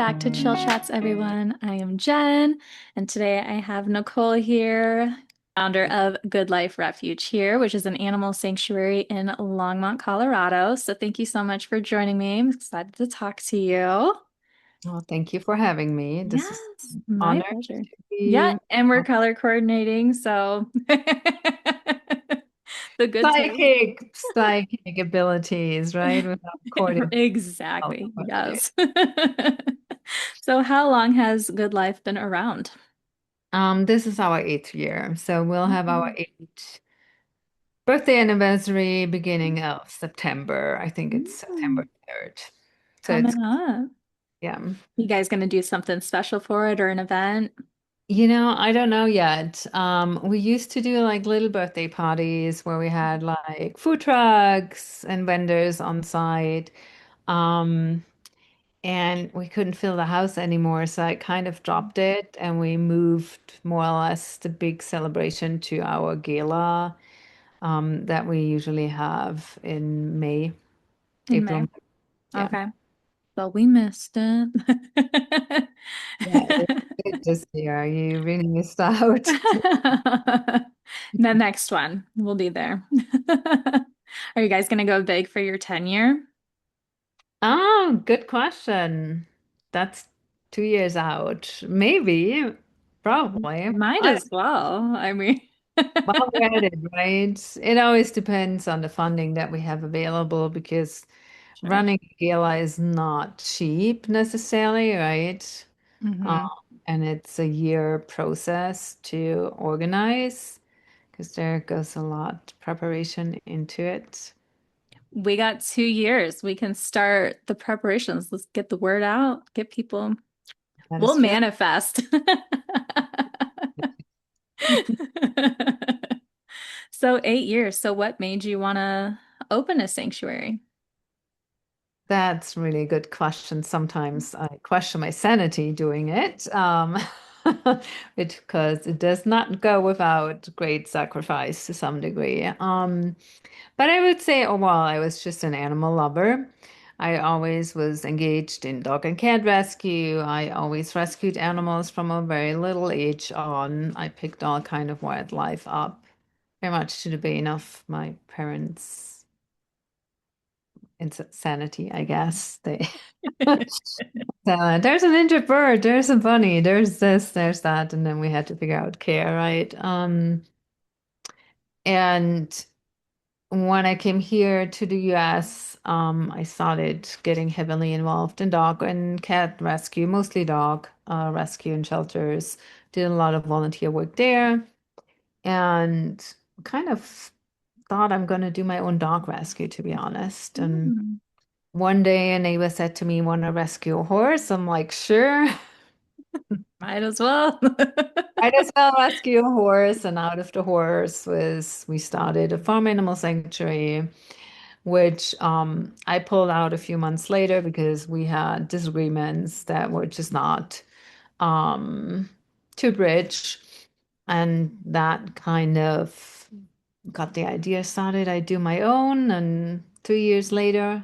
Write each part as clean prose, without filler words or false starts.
back to Chill Chats, everyone. I am Jen, and today I have Nicole here, founder of Good Life Refuge here, which is an animal sanctuary in Longmont, Colorado. So thank you so much for joining me. I'm excited to talk to you. Well, thank you for having me. This is Yes, an my honor pleasure. to Yeah, be and we're color coordinating, so the good taste. psychic abilities, right? Without courting. Exactly. Yes. So how long has Good Life been around? This is our 8th year, so we'll have our Mhm. 8th birthday anniversary beginning of September. I think it's Mm, September 3rd. So it's coming up. yeah. You guys gonna do something special for it or an event? I don't know yet. We used to do like little birthday parties where we had like food trucks and vendors on site. Um, and we couldn't fill the house anymore, so I kind of dropped it and we moved more or less the big celebration to our gala that we usually have in May, In May. April. Yeah. Okay. Well, we missed it. Yeah, it was good this year. You really missed out. The next one, we'll be there. Are you guys gonna go big for your 10 year? Oh, good question. That's 2 years out. Maybe, probably. Might I as well. I mean, well read, right? It always depends on the funding that we have available because sure. running a gala is not cheap necessarily, right? Um, Hmm. and it's a year process to organize because there goes a lot preparation into it. We got 2 years. We can start the preparations. Let's get the word out, get people. That We'll is true. manifest. So 8 years. So what made you want to open a sanctuary? That's really a good question. Sometimes I question my sanity doing it, because it does not go without great sacrifice to some degree. But I would say overall, I was just an animal lover. I always was engaged in dog and cat rescue. I always rescued animals from a very little age on. I picked all kind of wildlife up, very much to the bane of my parents' insanity, I guess. They there's an injured bird, there's a bunny, there's this, there's that, and then we had to figure out care, right? And when I came here to the US, I started getting heavily involved in dog and cat rescue, mostly dog rescue and shelters. Did a lot of volunteer work there, and kind of thought I'm going to do my own dog rescue, to be honest. And Hmm. one day a neighbor said to me, "Want to rescue a horse?" I'm like, "Sure." Might as well. I just well rescue a horse, and out of the horse was we started a farm animal sanctuary, which I pulled out a few months later because we had disagreements that were just not um, to bridge, and that kind of got the idea started. I do my own, and 2 years later,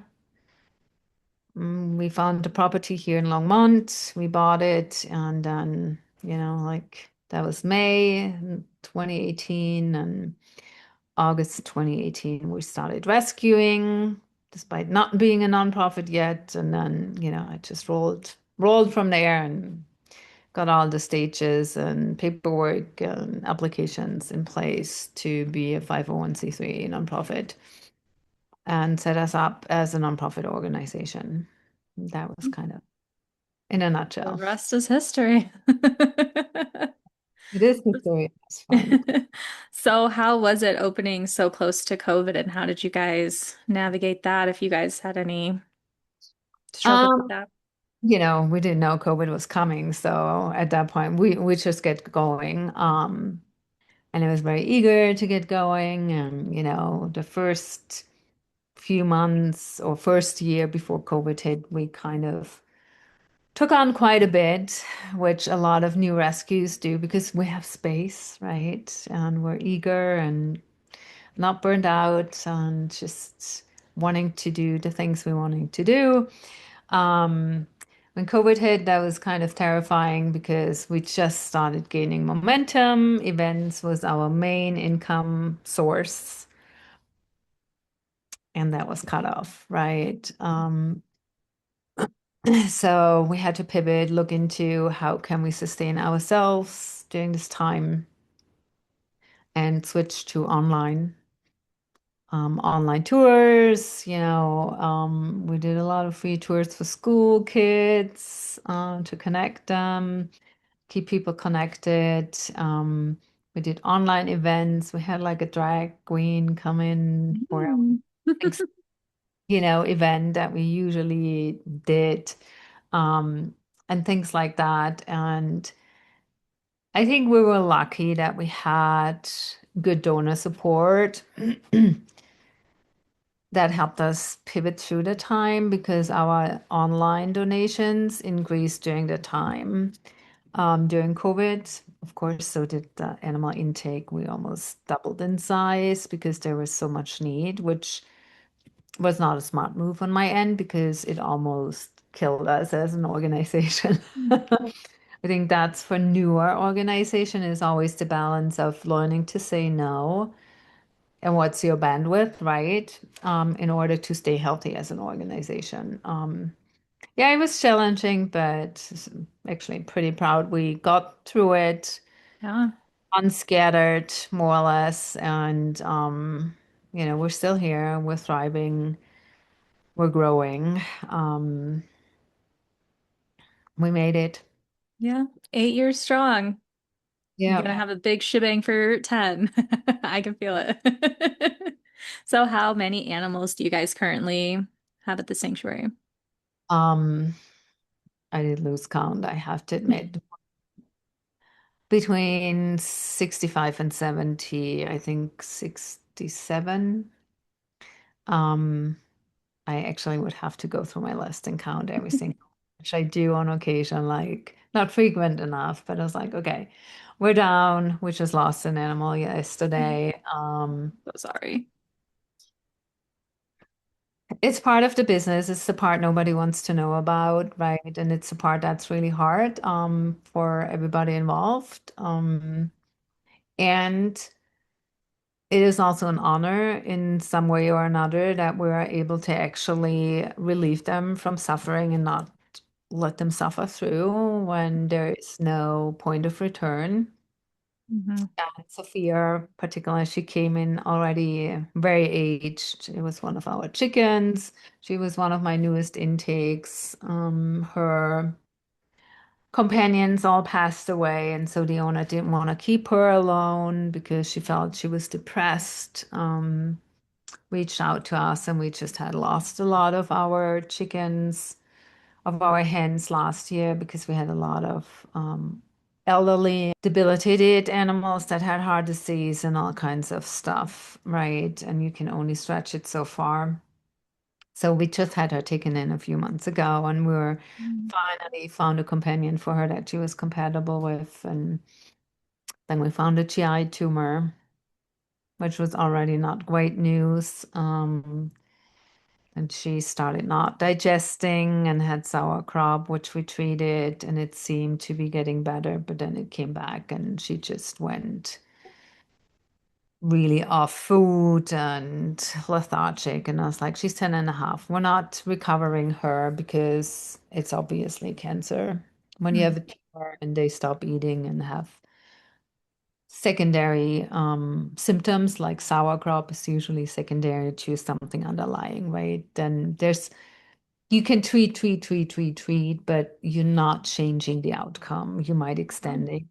we found a property here in Longmont. We bought it, and then, like that was May 2018, and August 2018, we started rescuing, despite not being a nonprofit yet. And then, I just rolled from there and got all the stages and paperwork and applications in place to be a 501(c)(3) nonprofit and set us up as a nonprofit organization. That was kind of in a The nutshell. rest is history. It is the story. It's fun. So, how was it opening so close to COVID, and how did you guys navigate that? If you guys had any struggles with Um, that? we didn't know COVID was coming, so at that point we just get going. And I was very eager to get going. And the first few months or first year before COVID hit, we kind of took on quite a bit, which a lot of new rescues do because we have space, right? And we're eager and not burned out and just wanting to do the things we wanting to do. Um, When COVID hit, that was kind of terrifying because we just started gaining momentum. Events was our main income source, and that was cut off, right? So we had to pivot, look into how can we sustain ourselves during this time and switch to online tours. We did a lot of free tours for school kids to connect them, keep people connected. We did online events. We had like a drag queen come in for our Mm. Thanks- event that we usually did, um, and things like that. And I think we were lucky that we had good donor support that helped us pivot through the time because our online donations increased during the time. During COVID, of course, so did the animal intake. We almost doubled in size because there was so much need, which was not a smart move on my end because it almost killed us as an organization. I think that's for newer organization is always the balance of learning to say no and what's your bandwidth, right? In order to stay healthy as an organization. Yeah, it was challenging, but actually pretty proud we got through it Yeah. unscattered, more or less. And, we're still here, we're thriving, we're growing. Um, we made it. Yeah. 8 years strong. You're Yeah. gonna have a big shebang for 10. I can feel it. So how many animals do you guys currently have at the sanctuary? Um, I did lose count, I have to admit. Between 65 and 70, I think 67. Um, I actually would have to go through my list and count everything, which I do on occasion, like not frequent enough, but I was like, okay, we're down. We just lost an animal yesterday. So sorry. It's part of the business. It's the part nobody wants to know about, right? And it's the part that's really hard, for everybody involved. And it is also an honor in some way or another that we are able to actually relieve them from suffering and not let them suffer through when there is no point of return. Mhm. And Sophia, particularly, she came in already very aged. It was one of our chickens. She was one of my newest intakes. Her companions all passed away, and so the owner didn't want to keep her alone because she felt she was depressed. Reached out to us, and we just had lost a lot of our chickens, of our hens last year because we had a lot of elderly, debilitated animals that had heart disease and all kinds of stuff, right? And you can only stretch it so far. So we just had her taken in a few months ago, and we were finally found a companion for her that she was compatible with. And then we found a GI tumor, which was already not great news. And she started not digesting and had sauerkraut, which we treated, and it seemed to be getting better, but then it came back and she just went really off food and lethargic. And I was like, she's 10 and a half. We're not recovering her because it's obviously cancer. When you have a tumor and they stop eating and have secondary symptoms like sauerkraut is usually secondary to something underlying, right? Then you can treat, but you're not changing the outcome. You might extend it.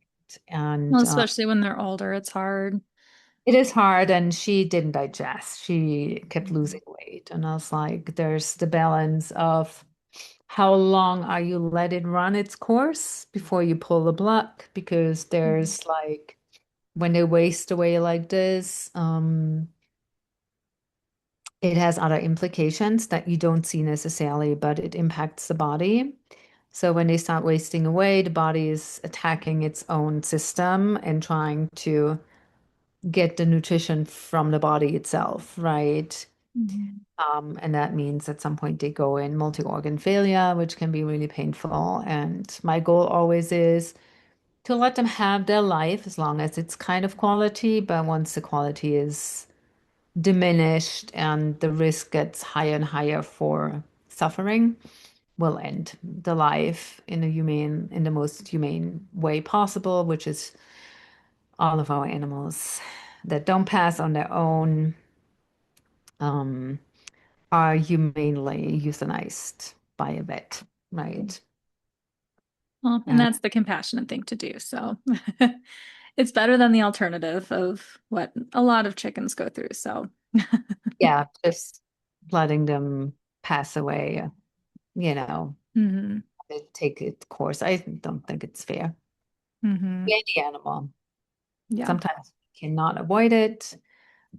Well, And especially when they're older, it's hard. it is hard. And she didn't digest. She kept losing weight. And I was like, there's the balance of how long are you let it run its course before you pull the plug? Because there's like, when they waste away like this, it has other implications that you don't see necessarily, but it impacts the body. So when they start wasting away, the body is attacking its own system and trying to get the nutrition from the body itself, right? Mhm. And that means at some point they go in multi-organ failure, which can be really painful. And my goal always is to let them have their life as long as it's kind of quality. But once the quality is diminished and the risk gets higher and higher for suffering, we'll end the life in the most humane way possible, which is all of our animals that don't pass on their own um, are humanely euthanized by a vet, right? Well, and And that's the compassionate thing to do. So it's better than the alternative of what a lot of chickens go through. So, yeah, just letting them pass away, you know, hmm take its course. I don't think it's fair. hmm Any animal. Yeah. Sometimes we cannot avoid it.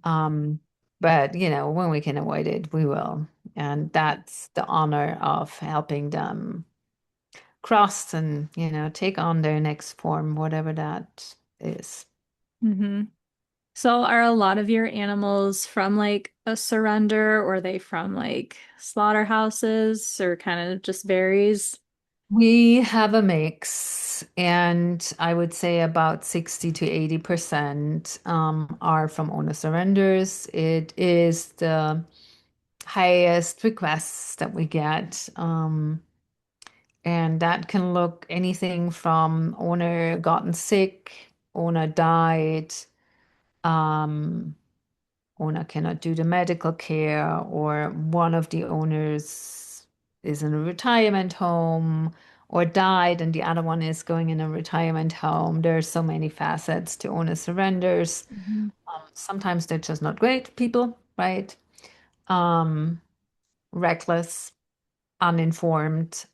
Um, but when we can avoid it, we will. And that's the honor of helping them cross and, take on their next form, whatever that is. hmm So are a lot of your animals from like a surrender or are they from like slaughterhouses or kind of just varies? We have a mix, and I would say about 60 to 80% are from owner surrenders. It is the highest requests that we get. And that can look anything from owner gotten sick, owner died, um, owner cannot do the medical care, or one of the owners is in a retirement home or died and the other one is going in a retirement home. There are so many facets to owner surrenders. Mhm. Sometimes they're just not great people, right? Um, Reckless, uninformed,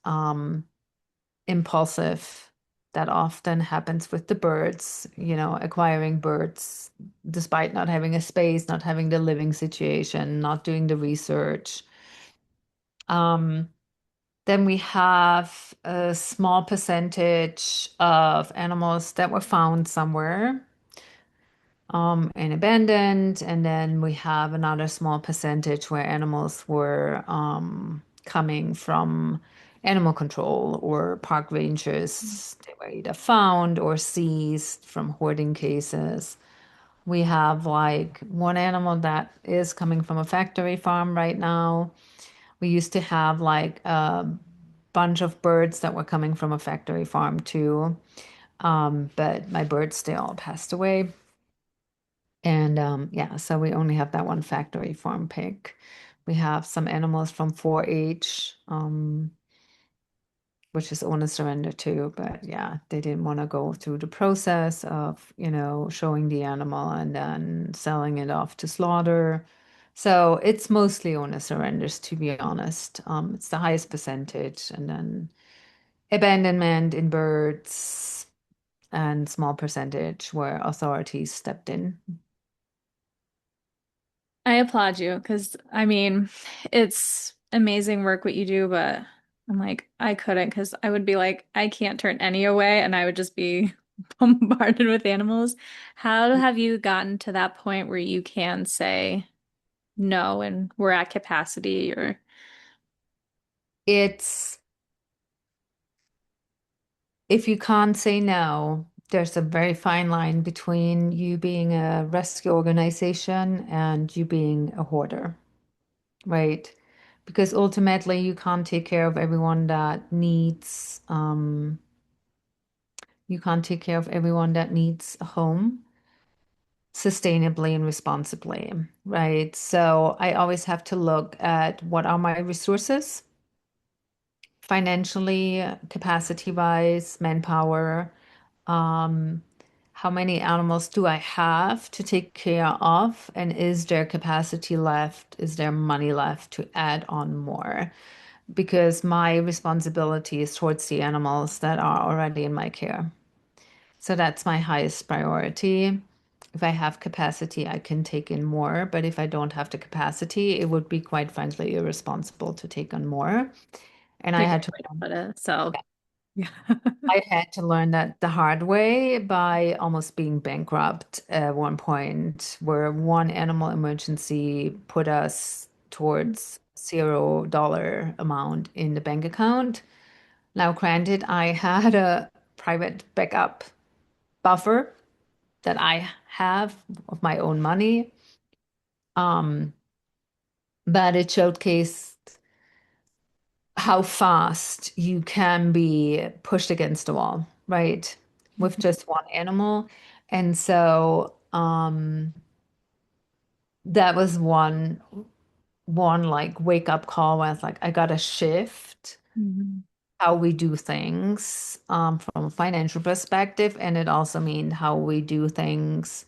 impulsive. That often happens with the birds, acquiring birds despite not having a space, not having the living situation, not doing the research. Um, then we have a small percentage of animals that were found somewhere and abandoned. And then we have another small percentage where animals were coming from animal control or park rangers. They were either found or seized from hoarding cases. We have like one animal that is coming from a factory farm right now. We used to have like a bunch of birds that were coming from a factory farm too. But my birds, they all passed away. And yeah, so we only have that one factory farm pig. We have some animals from 4-H, which is owner surrender too. But yeah, they didn't want to go through the process of, showing the animal and then selling it off to slaughter. So it's mostly owner surrenders, to be honest. It's the highest percentage, and then abandonment in birds and small percentage where authorities stepped in. I applaud you because I mean, it's amazing work what you do, but I'm like, I couldn't because I would be like, I can't turn any away and I would just be bombarded with animals. How have you gotten to that point where you can say no and we're at capacity or It's If you can't say no, there's a very fine line between you being a rescue organization and you being a hoarder, right? Because ultimately you can't take care of everyone that you can't take care of everyone that needs a home sustainably and responsibly, right? So I always have to look at what are my resources financially, capacity wise, manpower. Um, how many animals do I have to take care of? And is there capacity left? Is there money left to add on more? Because my responsibility is towards the animals that are already in my care. So that's my highest priority. If I have capacity, I can take in more. But if I don't have the capacity, it would be quite frankly irresponsible to take on more. And it's a great way to put it. So, yeah. I had to learn that the hard way by almost being bankrupt at one point, where one animal emergency put us towards $0 amount in the bank account. Now, granted, I had a private backup buffer that I have of my own money, um, but it showcased how fast you can be pushed against a wall, right? With just one animal. And so that was one like wake up call where I was like, I gotta shift Mhm. how we do things from a financial perspective, and it also means how we do things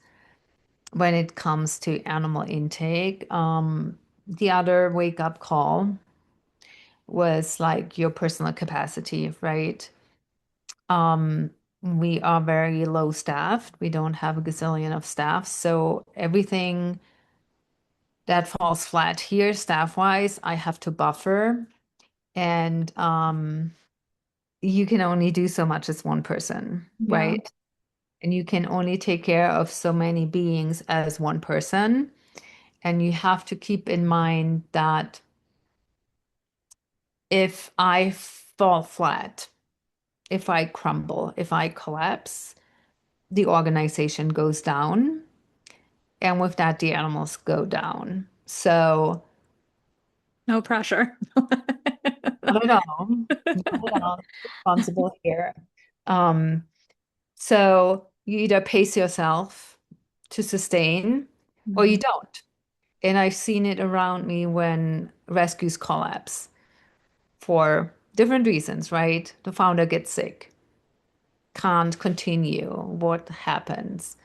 when it comes to animal intake. The other wake up call was like your personal capacity, right? Um, we are very low staffed. We don't have a gazillion of staff, so everything that falls flat here, staff wise, I have to buffer, and you can only do so much as one person, Yeah. right? And you can only take care of so many beings as one person. And you have to keep in mind that if I fall flat, if I crumble, if I collapse, the organization goes down. And with that, the animals go down. So, No pressure. not at all. Not at all. Responsible here. Um, so you either pace yourself to sustain or you Mhm. don't. And I've seen it around me when rescues collapse for different reasons, right? The founder gets sick, can't continue. What happens?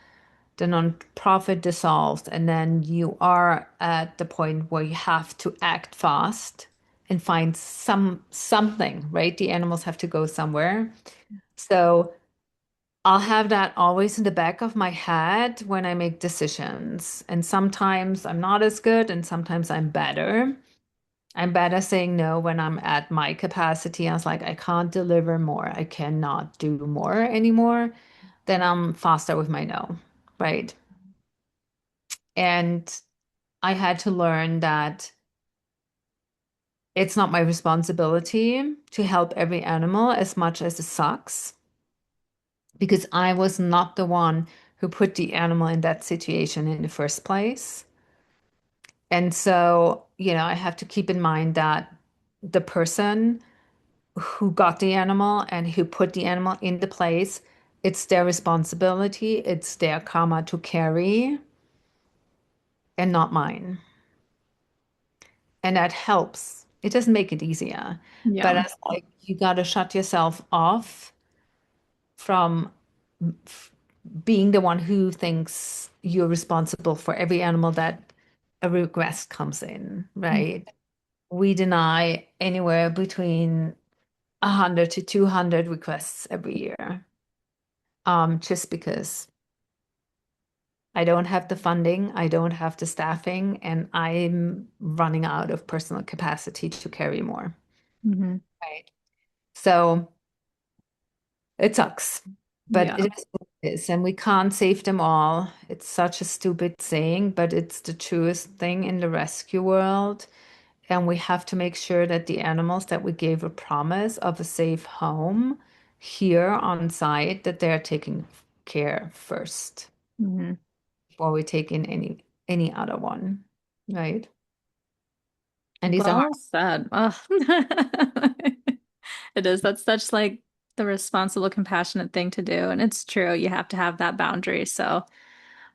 The nonprofit dissolves, and then you are at the point where you have to act fast and find something, right? The animals have to go somewhere. So I'll have that always in the back of my head when I make decisions. And sometimes I'm not as good, and sometimes I'm better. I'm better saying no when I'm at my capacity. I was like, I can't deliver more. I cannot do more anymore. Then I'm faster with my no, right? And I had to learn that it's not my responsibility to help every animal as much as it sucks, because I was not the one who put the animal in that situation in the first place. And so, I have to keep in mind that the person who got the animal and who put the animal into place, it's their responsibility, it's their karma to carry, and not mine. And that helps. It doesn't make it easier, but Yeah. it's like you got to shut yourself off from f- being the one who thinks you're responsible for every animal that a request comes in, right? We deny anywhere between 100 to 200 requests every year, just because I don't have the funding, I don't have the staffing, and I'm running out of personal capacity to carry more. Mhm. Right. So it sucks, but Yeah. it is what it is, and we can't save them all. It's such a stupid saying, but it's the truest thing in the rescue world. And we have to make sure that the animals that we gave a promise of a safe home here on site, that they're taking care first Mhm. before we take in any other one, right? And these are hard. Well said. Ugh. It is. That's such like the responsible, compassionate thing to do. And it's true. You have to have that boundary. So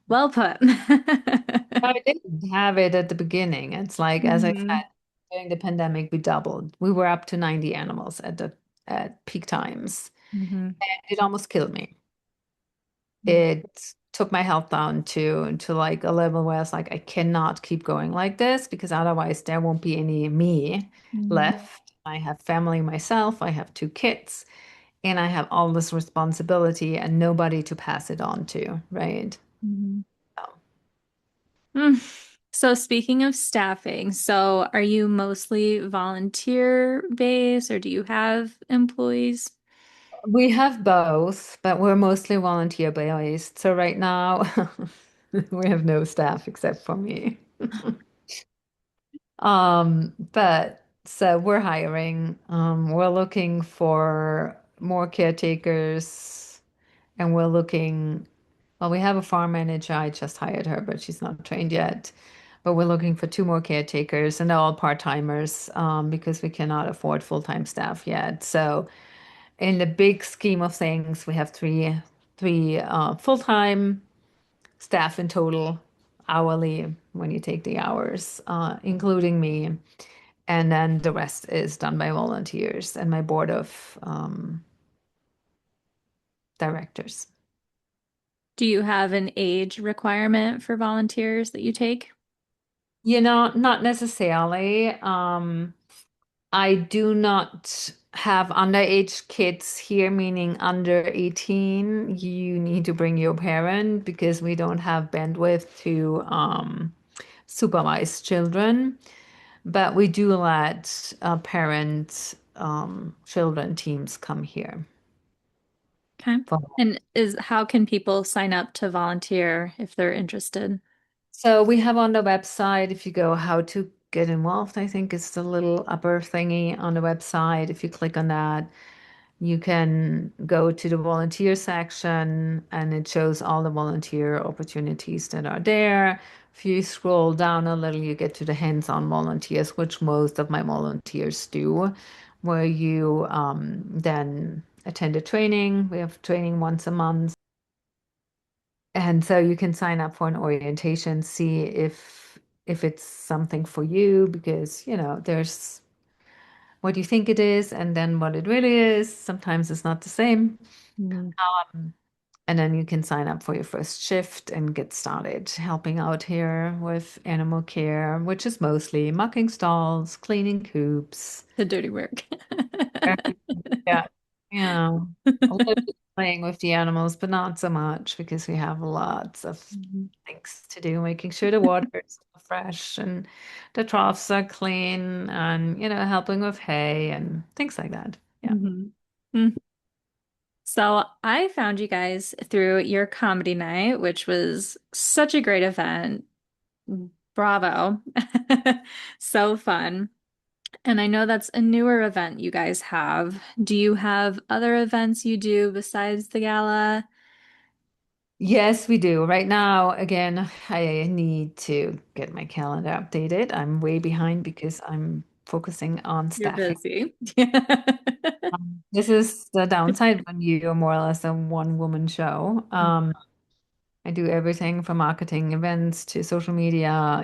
well put. I didn't have it at the beginning. It's like, as I Hmm. said, during the pandemic, we doubled. We were up to 90 animals at peak times. Hmm. It almost killed me. It took my health down to like a level where I was like, I cannot keep going like this, because otherwise there won't be any me Hmm. left. I have family myself, I have two kids, and I have all this responsibility and nobody to pass it on to, right? Hmm. So Mm. So speaking of staffing, so are you mostly volunteer based or do you have employees? we have both, but we're mostly volunteer based. So right now we have no staff except for me. But so we're hiring. We're looking for more caretakers, and we're looking. Well, we have a farm manager. I just hired her, but she's not trained yet. But we're looking for two more caretakers, and they're all part-timers, because we cannot afford full-time staff yet. So, in the big scheme of things, we have three full-time staff in total, hourly when you take the hours, including me. And then the rest is done by volunteers and my board of directors. Do you have an age requirement for volunteers that you take? Not necessarily. I do not have underage kids here, meaning under 18. You need to bring your parent because we don't have bandwidth to supervise children. But we do let parent children teams come here. Okay. for And is how can people sign up to volunteer if they're interested? So we have on the website, if you go how to get involved, I think it's the little upper thingy on the website. If you click on that, you can go to the volunteer section and it shows all the volunteer opportunities that are there. If you scroll down a little, you get to the hands-on volunteers, which most of my volunteers do, where you then attend a training. We have training once a month. And so you can sign up for an orientation, see if it's something for you, because there's what you think it is and then what it really is. Sometimes it's not the same. Mm. Um, and then you can sign up for your first shift and get started helping out here with animal care, which is mostly mucking stalls, cleaning coops. The dirty work. Yeah. Yeah. A little bit playing with the animals, but not so much because we have lots of Mhm. things to do, making sure the water is fresh and the troughs are clean and, helping with hay and things like that. Yeah. Mhm. Mm. So I found you guys through your comedy night, which was such a great event. Bravo. So fun. And I know that's a newer event you guys have. Do you have other events you do besides the gala? Yes, we do. Right now, again, I need to get my calendar updated. I'm way behind because I'm focusing on You're staffing. busy. Yeah. This is the downside when you're more or less a one-woman show. I do everything from marketing events to social media,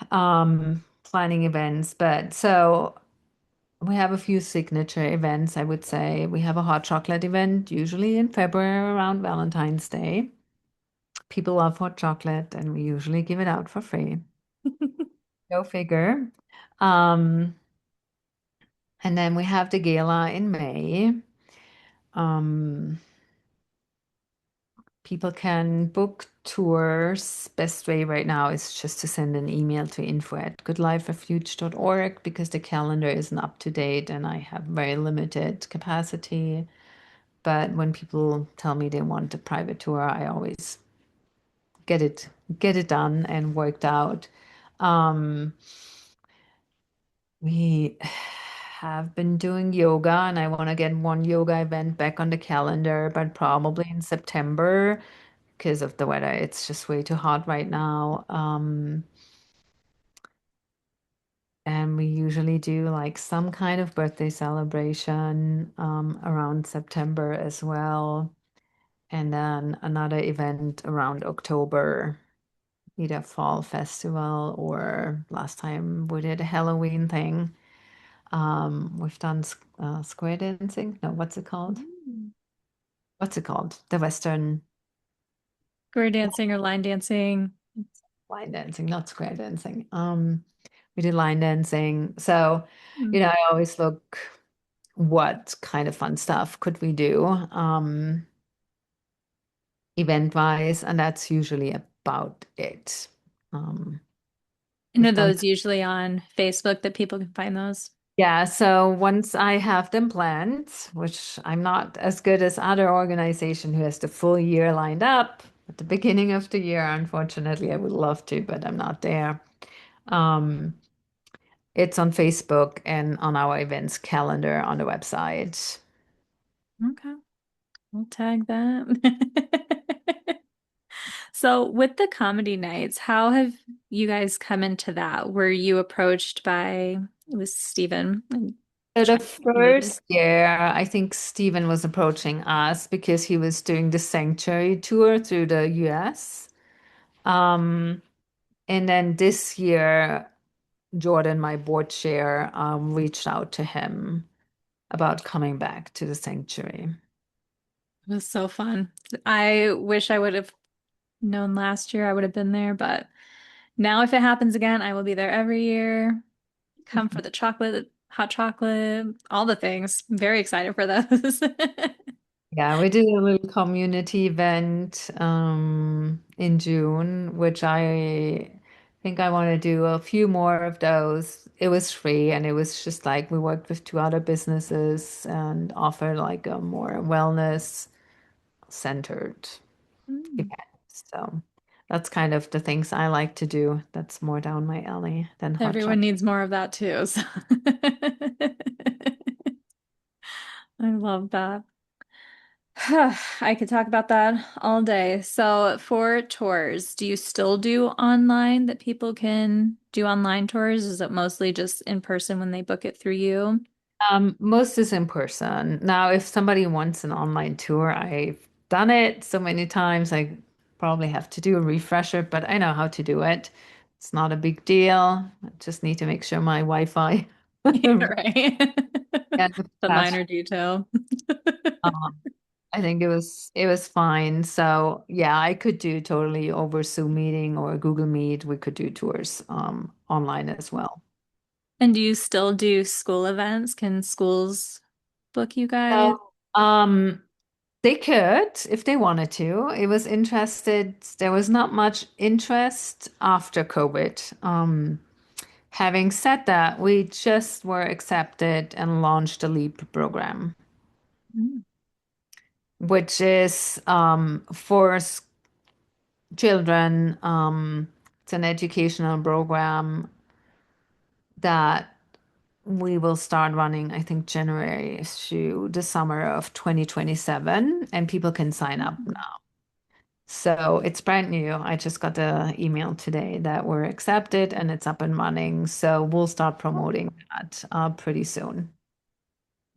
planning events. But so we have a few signature events, I would say. We have a hot chocolate event, usually in February around Valentine's Day. People love hot chocolate, and we usually give it out for free. Go figure. Um, and then we have the gala in May. Um, People can book tours. Best way right now is just to send an email to info@goodliferefuge.org because the calendar isn't up to date and I have very limited capacity. But when people tell me they want a private tour, I always get it done and worked out. Um, we have been doing yoga and I want to get one yoga event back on the calendar, but probably in September because of the weather. It's just way too hot right now. And we usually do like some kind of birthday celebration around September as well. And then another event around October, either fall festival or last time we did a Halloween thing. We've done square dancing. No, what's it called? Mm. What's it called? The Western Square dancing or line dancing. line dancing, not square dancing. We did line dancing. So, Mm. I always look what kind of fun stuff could we do, event wise, and that's usually about it. Um, And are we've done, those usually on Facebook that people can find those? yeah. So once I have them planned, which I'm not as good as other organization who has the full year lined up, at the beginning of the year. Unfortunately, I would love to, but I'm not there. Um, it's on Facebook and on our events calendar on the website. Okay, we'll tag that. So, with the comedy nights, how have you guys come into that? Were you approached by, it was Stephen and So the Jen related? first year, I think Stephen was approaching us because he was doing the Sanctuary tour through the US. Um, and then this year, Jordan, my board chair, reached out to him about coming back to the Sanctuary. It was so fun. I wish I would have known last year I would have been there, but now if it happens again, I will be there every year. Come for the chocolate, hot chocolate, all the things. I'm very excited for those. Yeah, we did a little community event in June, which I think I want to do a few more of those. It was free and it was just like we worked with two other businesses and offered like a more wellness centered Mm. event. So that's kind of the things I like to do. That's more down my alley than hot Everyone chocolate. needs more of that too. So I love that. I could talk about that all day. So for tours, do you still do online that people can do online tours? Is it mostly just in person when they book it through you? Most is in person. Now, if somebody wants an online tour, I've done it so many times. I probably have to do a refresher, but I know how to do it. It's not a big deal. I just need to make sure my Wi-Fi Right. and the The fast. minor detail. Um, I think it was fine. So yeah, I could do totally over Zoom meeting or Google Meet. We could do tours online as well. And do you still do school events? Can schools book you guys? So, they could if they wanted to. It was interested. There was not much interest after COVID. Having said that, we just were accepted and launched a LEAP program, Mm. which is for children. It's an educational program that we will start running, I think, January through the summer of 2027, and people can sign up now. So it's brand new. I just got the email today that we're accepted and it's up and running. So we'll start promoting that pretty soon.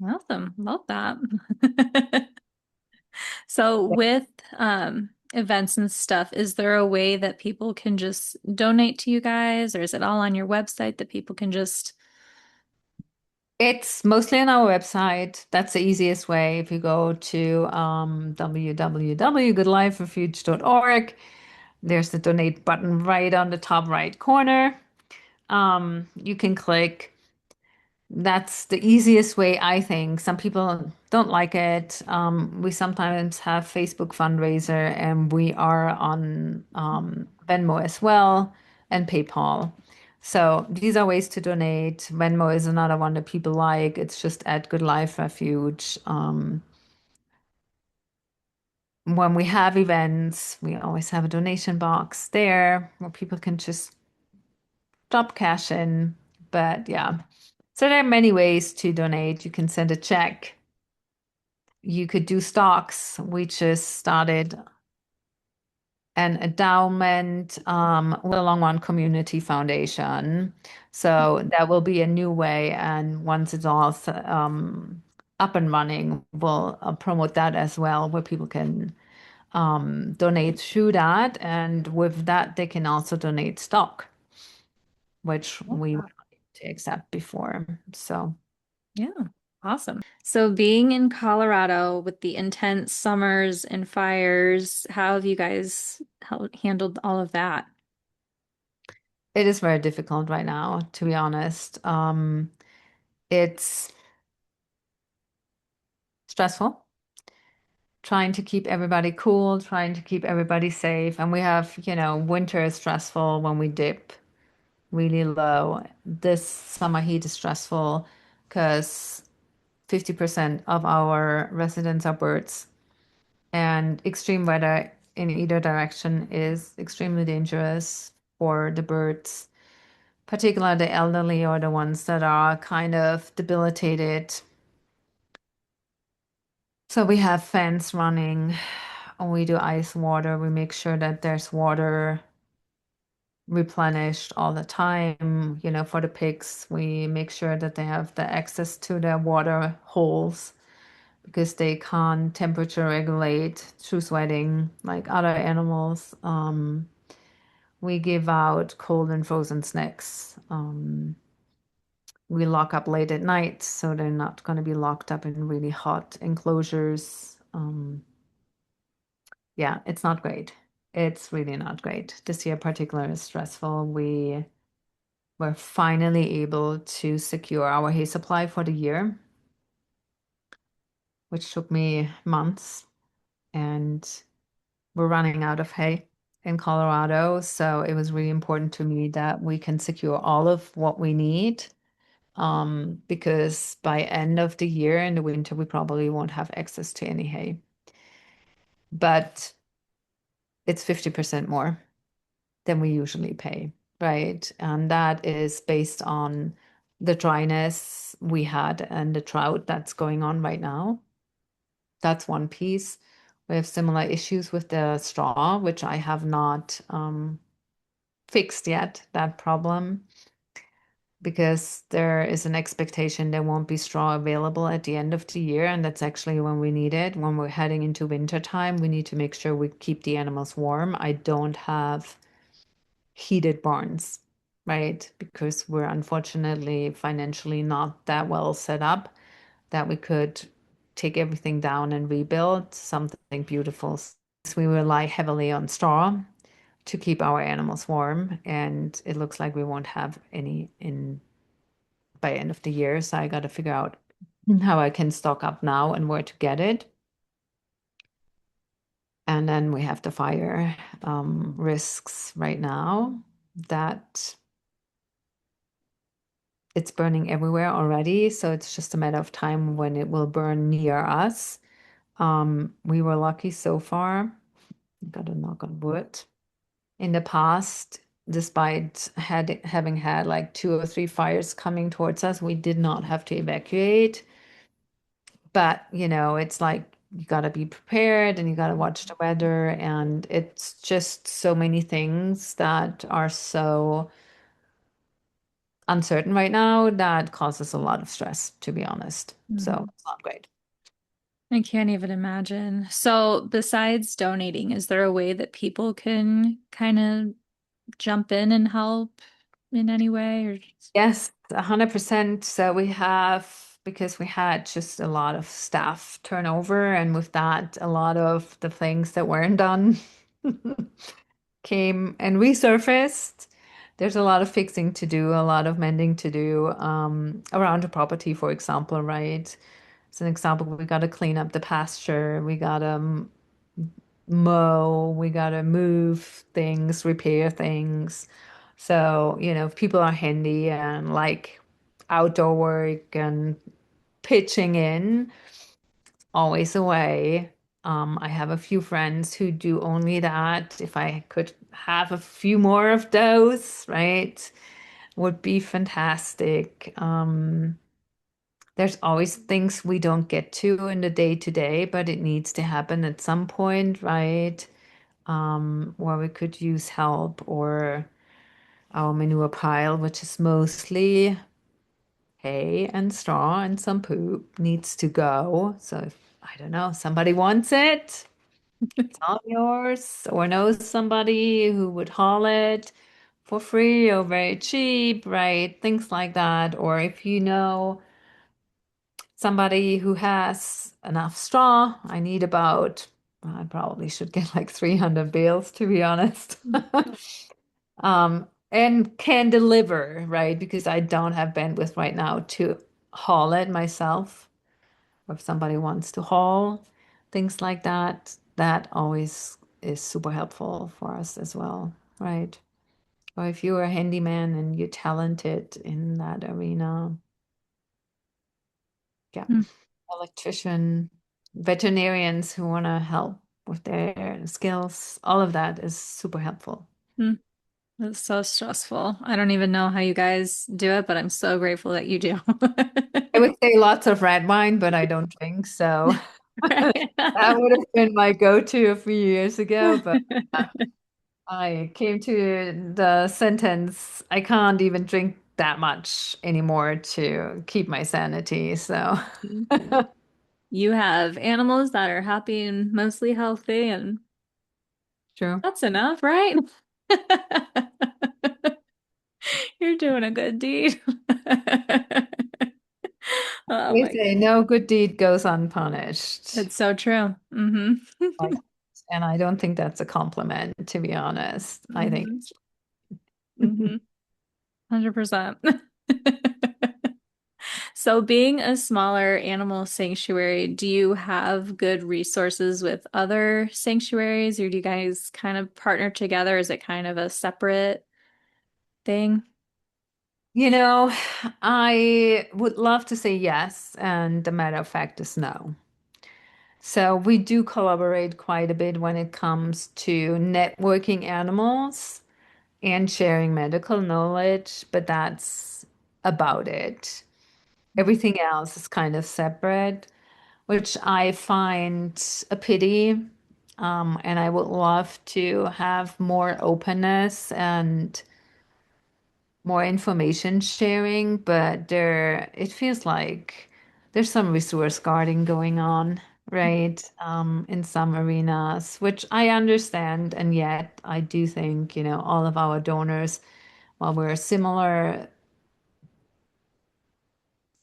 Awesome. Love that. So with events and stuff, is there a way that people can just donate to you guys, or is it all on your website that people can just It's mostly on our website. That's the easiest way. If you go to www.goodliferefuge.org, there's the donate button right on the top right corner. You can click. That's the easiest way, I think. Some people don't like it. We sometimes have Facebook fundraiser, and we are on Venmo as well and PayPal. So these are ways to donate. Venmo is another one that people like. It's just at Good Life Refuge. When we have events, we always have a donation box there where people can just drop cash in. But yeah, so there are many ways to donate. You can send a check. You could do stocks. We just started an endowment with the Longmont Community Foundation. So that will be a new way. And once it's all up and running, we'll promote that as well, where people can donate through that. And with that, they can also donate stock, which we would like to accept before. So. Yeah, awesome. So being in Colorado with the intense summers and fires, how have you guys handled all of that? It is very difficult right now, to be honest. It's stressful, trying to keep everybody cool, trying to keep everybody safe. And we have, winter is stressful when we dip really low. This summer heat is stressful because 50% of our residents are birds, and extreme weather in either direction is extremely dangerous for the birds, particularly the elderly or the ones that are kind of debilitated. So we have fans running, and we do ice water. We make sure that there's water replenished all the time. For the pigs, we make sure that they have the access to their water holes because they can't temperature regulate through sweating like other animals. We give out cold and frozen snacks. We lock up late at night, so they're not going to be locked up in really hot enclosures. Yeah, it's not great. It's really not great. This year particularly is stressful. We were finally able to secure our hay supply for the year, which took me months, and we're running out of hay in Colorado. So it was really important to me that we can secure all of what we need. Because by end of the year in the winter, we probably won't have access to any hay. But it's 50% more than we usually pay, right? And that is based on the dryness we had and the drought that's going on right now. That's one piece. We have similar issues with the straw, which I have not fixed yet, that problem, because there is an expectation there won't be straw available at the end of the year, and that's actually when we need it. When we're heading into winter time, we need to make sure we keep the animals warm. I don't have heated barns, right? Because we're unfortunately financially not that well set up that we could take everything down and rebuild something beautiful. So we rely heavily on straw to keep our animals warm, and it looks like we won't have any in by end of the year. So I got to figure out how I can stock up now and where to get it. And then we have the fire risks right now that it's burning everywhere already. So it's just a matter of time when it will burn near us. We were lucky so far. Got to knock on wood. In the past, despite having had like 2 or 3 fires coming towards us, we did not have to evacuate. But, it's like you got to be prepared and you got to watch the weather. And it's just so many things that are so uncertain right now that causes a lot of stress, to be honest. So it's not great. I can't even imagine. So, besides donating, is there a way that people can kind of jump in and help in any way or Yes, 100%. So we have, because we had just a lot of staff turnover, and with that, a lot of the things that weren't done came and resurfaced. There's a lot of fixing to do, a lot of mending to do around the property, for example, right? As an example, we got to clean up the pasture, we got to mow, we got to move things, repair things. So, if people are handy and like outdoor work and pitching in, always a way. I have a few friends who do only that. If I could have a few more of those, right, would be fantastic. There's always things we don't get to in the day to day, but it needs to happen at some point, right? Where we could use help, or our manure pile, which is mostly hay and straw and some poop, needs to go. So if, I don't know, somebody wants it, it's all yours, or knows somebody who would haul it for free or very cheap, right? Things like that. Or if you know somebody who has enough straw, I need about, I probably should get like 300 bales, to be honest. And can deliver, right? Because I don't have bandwidth right now to haul it myself. Or if somebody wants to haul, things like that, that always is super helpful for us as well, right? Or if you're a handyman and you're talented in that arena, yeah, Mm. electrician, veterinarians who want to help with their skills. All of that is super helpful. Mm, It's so stressful. I don't even know how you guys do it, but I'm so grateful that you do. I would say lots of red wine, but I don't drink, so Right. that would have been my go-to a few years ago. But I came to the sentence, I can't even drink that much anymore to keep my sanity. So You have animals that are happy and mostly healthy, and true. that's enough, right? You're doing a good deed. Oh They my say God. no good deed goes unpunished. It's so true. Like, and I don't think that's a compliment, to be honest. I think Hmm. Hmm. 100%. So, being a smaller animal sanctuary, do you have good resources with other sanctuaries, or do you guys kind of partner together? Is it kind of a separate thing? you know, I would love to say yes, and the matter of fact is no. So we do collaborate quite a bit when it comes to networking animals and sharing medical knowledge, but that's about it. Everything else is kind of separate, which I find a pity. And I would love to have more openness and more information sharing, but it feels like there's some resource guarding going on, right? In some arenas, which I understand, and yet I do think, all of our donors, while we're similar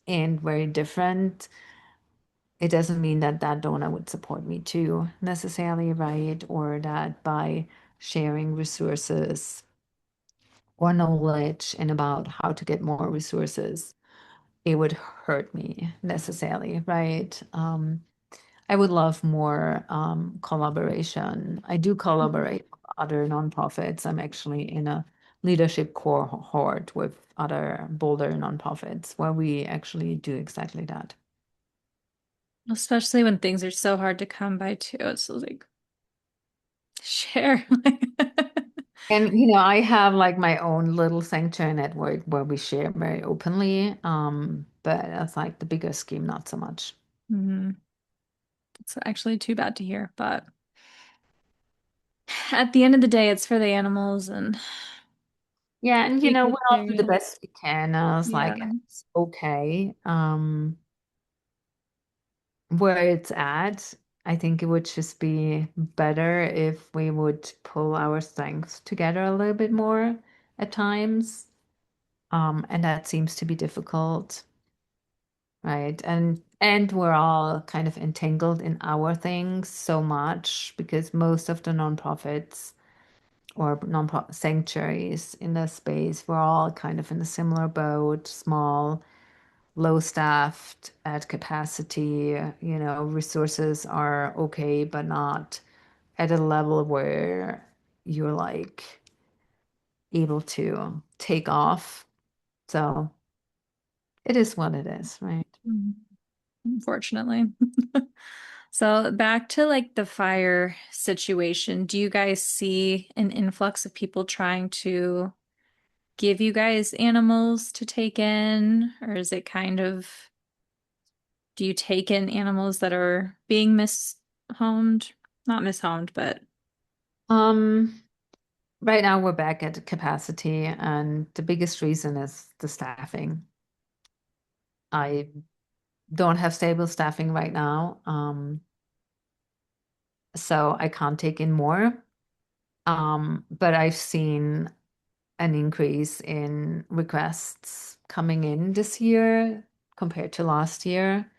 and very different, it doesn't mean that that donor would support me too necessarily, right? Or that by sharing resources or knowledge and about how to get more resources it would hurt me necessarily, right? I would love more collaboration. I do collaborate with other nonprofits. I'm actually in a leadership cohort with other Boulder nonprofits where we actually do exactly that. Especially when things are so hard to come by too. It's like share. And I have like my own little sanctuary network where we share very openly. But that's like the bigger scheme, not so much. Mhm. It's actually too bad to hear, but at the end of the day, it's for the animals and Yeah, and we we'll could all do the do. best we can. I was Yeah. like, it's okay. Where it's at, I think it would just be better if we would pull our strengths together a little bit more at times. And that seems to be difficult, right? And we're all kind of entangled in our things so much because most of the nonprofits or nonprofit sanctuaries in the space, we're all kind of in a similar boat, small, low staffed at capacity, resources are okay, but not at a level where you're like able to take off. So it is what it is, right? Mhm. Unfortunately. So back to like the fire situation, do you guys see an influx of people trying to give you guys animals to take in, or is it kind of, do you take in animals that are being mishomed? Not mishomed, but Um, right now we're back at capacity, and the biggest reason is the staffing. I don't have stable staffing right now, so I can't take in more. But I've seen an increase in requests coming in this year compared to last year,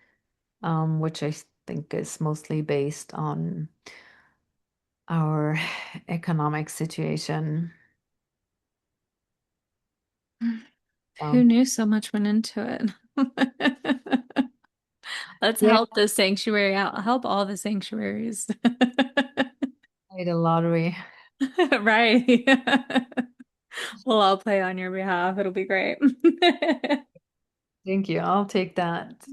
which I think is mostly based on our economic situation. who Um, knew so much went into it? Let's yeah, help the sanctuary out. Help all the sanctuaries. I played a lottery. Right. We'll all play on your behalf. It'll be great. Thank you. I'll take that.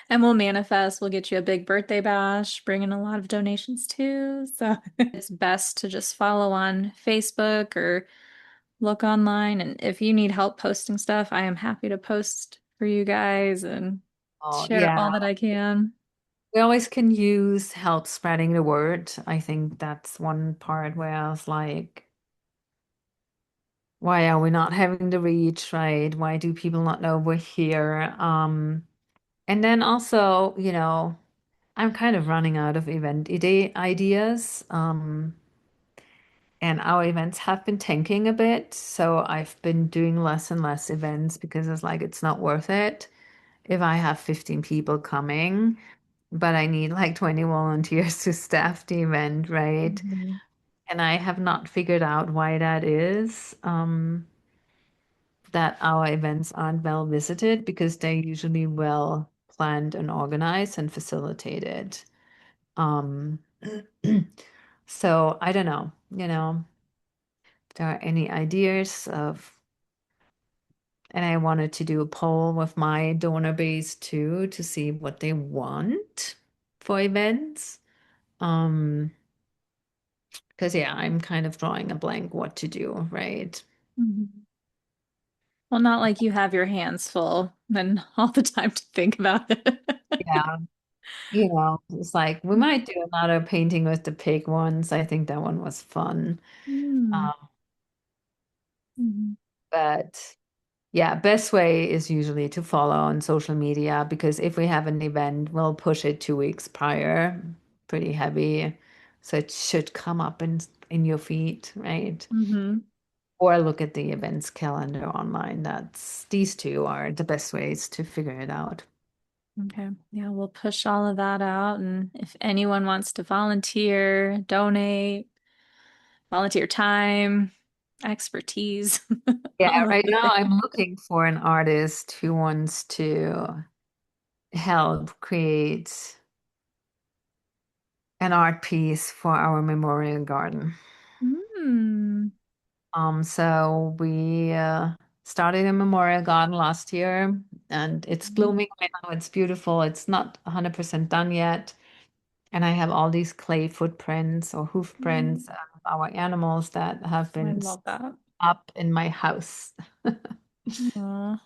And we'll manifest, we'll get you a big birthday bash, bring in a lot of donations too. So it's best to just follow on Facebook or look online. And if you need help posting stuff, I am happy to post for you guys and Oh, share yeah. all that I can. We always can use help spreading the word. I think that's one part where I was like, why are we not having the reach, right? Why do people not know we're here? And then also, I'm kind of running out of event ideas. And our events have been tanking a bit. So I've been doing less and less events because it's like it's not worth it if I have 15 people coming, but I need like 20 volunteers to staff the event, right? Mhm. And I have not figured out why that is, that our events aren't well visited because they're usually well planned and organized and facilitated. Um, so I don't know, if there are any ideas of, and I wanted to do a poll with my donor base too to see what they want for events. Um, because yeah, I'm kind of drawing a blank what to do, right? Mhm. Well, not like you have your hands full and all the time to think about it. Yeah, it's like we might do another painting with the pig ones. I think that one was fun. Mm. Um, Mhm. but yeah, best way is usually to follow on social media because if we have an event, we'll push it 2 weeks prior, pretty heavy. So it should come up in your feed, right? Mhm. Or look at the events calendar online. These two are the best ways to figure it out. Okay. Yeah, we'll push all of that out. And if anyone wants to volunteer, donate, volunteer time, expertise, Yeah, all of right the now things. I'm looking for an artist who wants to help create an art piece for our memorial garden. Mm. So we started a memorial garden last year and it's blooming right now. It's beautiful. It's not 100% done yet. And I have all these clay footprints or hoof Mm. prints of our animals that have I been love that. up in my house. Aw.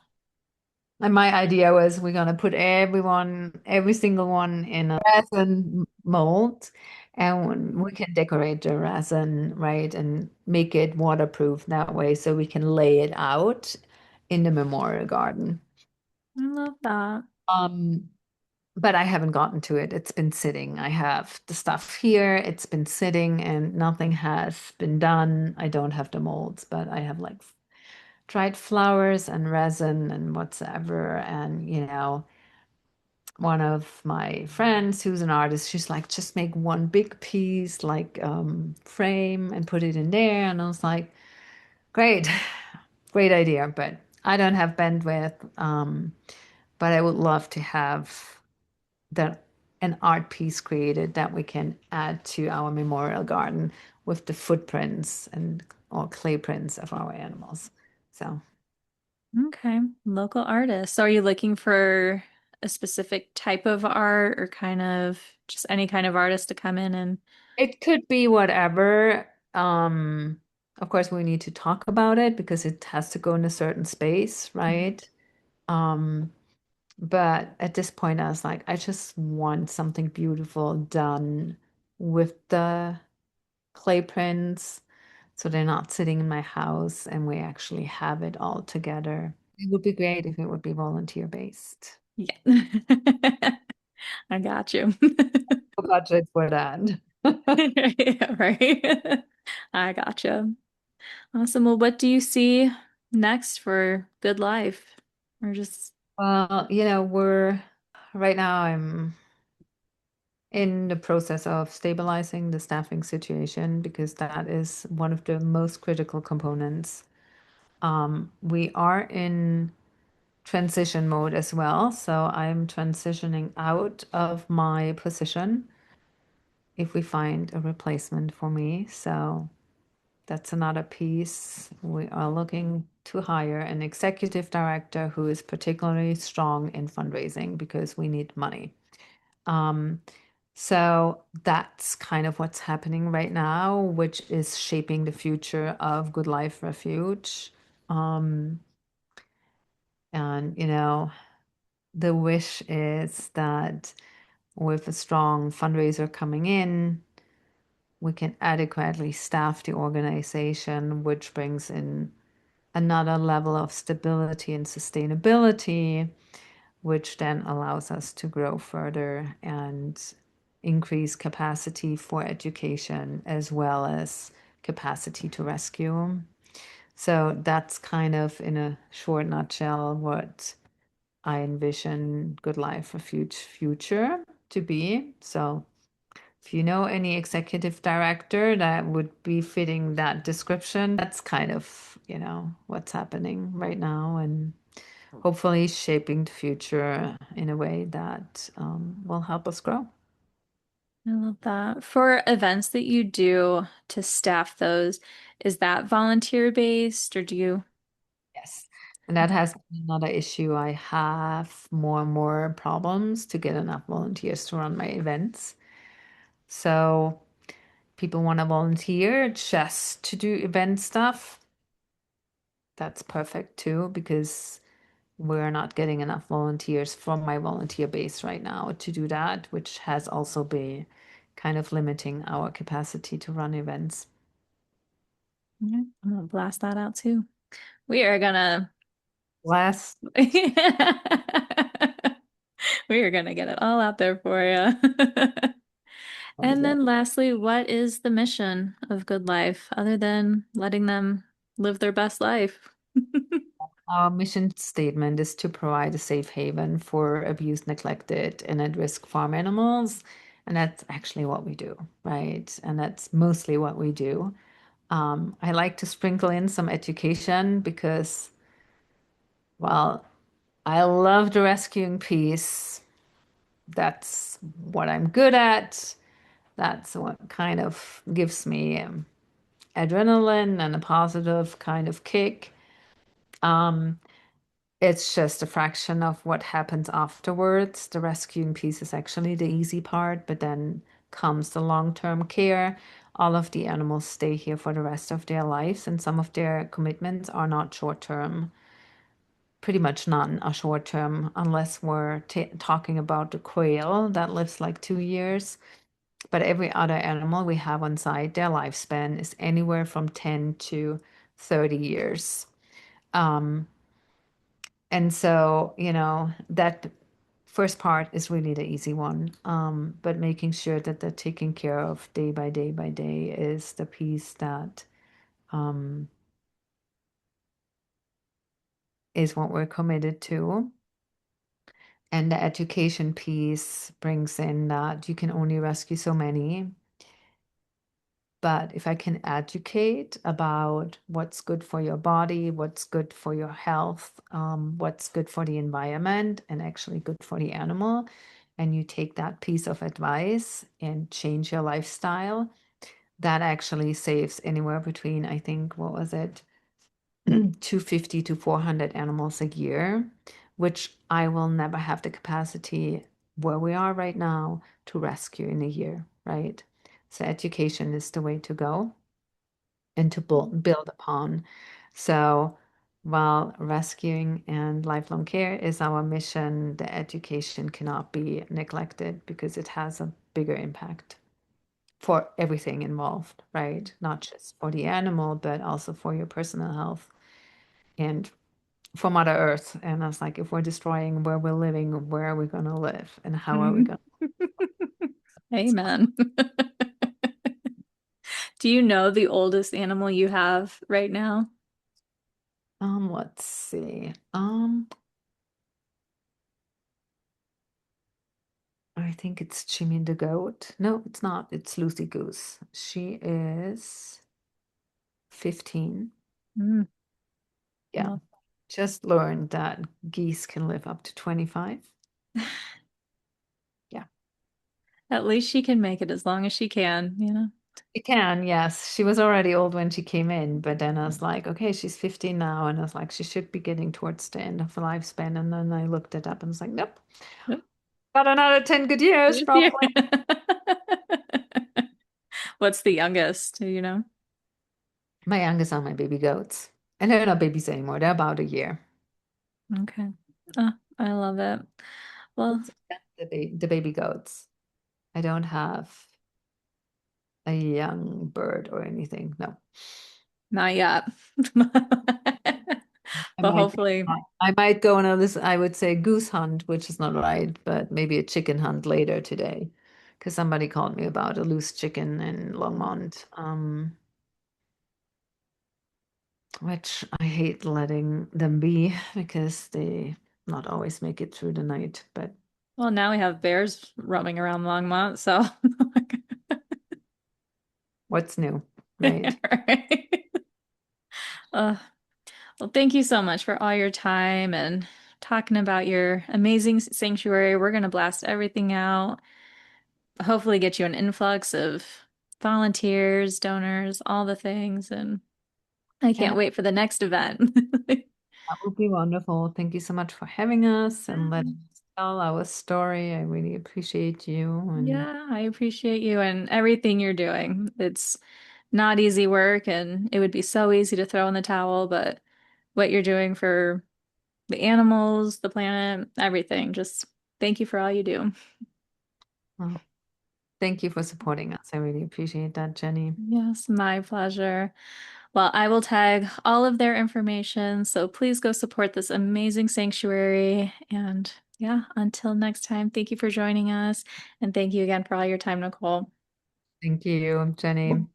And my idea was we're gonna put every single one in a resin mold, and we can decorate the resin, right, and make it waterproof that way so we can lay it out in the memorial garden. I love that. Um, but I haven't gotten to it. It's been sitting. I have the stuff here, it's been sitting and nothing has been done. I don't have the molds, but I have like dried flowers and resin and whatsoever, and one of my friends who's an artist, she's like, just make one big piece, like frame and put it in there. And I was like, great, great idea. But I don't have bandwidth. But I would love to have that an art piece created that we can add to our memorial garden with the footprints and or clay prints of our animals. So Okay. Local artist. So are you looking for a specific type of art or kind of just any kind of artist to come in and it could be whatever. Of course, we need to talk about it because it has to go in a certain space, right? Um, but at this point, I was like, I just want something beautiful done with the clay prints so they're not sitting in my house and we actually have it all together. It would be great if it would be volunteer based. yeah. I got you. No budget for that. Yeah, right. I gotcha. Awesome. Well, what do you see next for Good Life? Or just Well, we're right now I'm in the process of stabilizing the staffing situation because that is one of the most critical components. We are in transition mode as well, so I'm transitioning out of my position if we find a replacement for me. So that's another piece we are looking to hire an executive director who is particularly strong in fundraising because we need money. Um, so that's kind of what's happening right now, which is shaping the future of Good Life Refuge. Um, and, the wish is that with a strong fundraiser coming in, we can adequately staff the organization, which brings in another level of stability and sustainability, which then allows us to grow further and increase capacity for education as well as capacity to rescue. So that's kind of, in a short nutshell, what I envision Good Life Refuge future to be. So if you know any executive director that would be fitting that description, that's kind of, what's happening right now, and hopefully shaping the future in a way that will help us grow. I love that. For events that you do to staff those, is that volunteer based or do you? Yes. And that has been another issue. I have more and more problems to get enough volunteers to run my events. So people want to volunteer just to do event stuff. That's perfect too, because we're not getting enough volunteers from my volunteer base right now to do that, which has also been kind of limiting our capacity to run events. Okay, I'm gonna blast that out too. We are gonna Last, we are gonna get it all out there for you. And then lastly, what is the mission of Good Life other than letting them live their best life? our mission statement is to provide a safe haven for abused, neglected, and at-risk farm animals. And that's actually what we do, right? And that's mostly what we do. I like to sprinkle in some education because, well, I love the rescuing piece. That's what I'm good at. That's what kind of gives me adrenaline and a positive kind of kick. Um, it's just a fraction of what happens afterwards. The rescuing piece is actually the easy part, but then comes the long-term care. All of the animals stay here for the rest of their lives, and some of their commitments are not short-term. Pretty much none are short-term, unless we're talking about the quail that lives like 2 years. But every other animal we have on site, their lifespan is anywhere from 10 to 30 years. Um, and so, that first part is really the easy one. But making sure that they're taken care of day by day by day is the piece that um, is what we're committed to. And the education piece brings in that you can only rescue so many. But if I can educate about what's good for your body, what's good for your health, what's good for the environment, and actually good for the animal, and you take that piece of advice and change your lifestyle, that actually saves anywhere between, I think, what was it, 250 to 400 animals a year, which I will never have the capacity where we are right now to rescue in a year, right? So education is the way to go and to build upon. So while rescuing and lifelong care is our mission, the education cannot be neglected because it has a bigger impact for everything involved, right? Not just for the animal, but also for your personal health and for Mother Earth. And I was like, if we're destroying where we're living, where are we going to live and how are we going to? Amen. Do you know the oldest animal you have right now? Let's see. I think it's Jimmy the goat. No, it's not. It's Lucy Goose. She is 15. Mm, Yeah. well, Just learned that geese can live up to 25. Yeah. at least she can make it as long as she can, you know? She can, yes. She was already old when she came in, but then I was like, okay, she's 15 now, and I was like, she should be getting towards the end of her lifespan. And then I looked it up and was like, nope, Yep. got another 10 good years, This year. probably. What's the youngest? Do you know? My youngest are my baby goats. And they're not babies anymore. They're about a year. Okay. Oh, I love it. Well, It's the baby goats. I don't have a young bird or anything. No. not yet. I But might hopefully, I might go on a this I would say goose hunt, which is not right, but maybe a chicken hunt later today. Because somebody called me about a loose chicken in Longmont, which I hate letting them be because they not always make it through the night. But well, now we have bears roaming around Longmont, so what's new, right? right. Uh, well, thank you so much for all your time and talking about your amazing sanctuary. We're going to blast everything out, hopefully get you an influx of volunteers, donors, all the things, and I Yeah, can't wait for the next event. that would be wonderful. Thank you so much for having us and letting us tell our story. I really appreciate you and Yeah, I appreciate you and everything you're doing. It's not easy work and it would be so easy to throw in the towel, but what you're doing for the animals, the planet, everything, just thank you for all you do. well, thank you for supporting us. I really appreciate that, Jenny. Yes, my pleasure. Well, I will tag all of their information, so please go support this amazing sanctuary. And yeah, until next time, thank you for joining us. And thank you again for all your time, Nicole. Thank you, Jenny.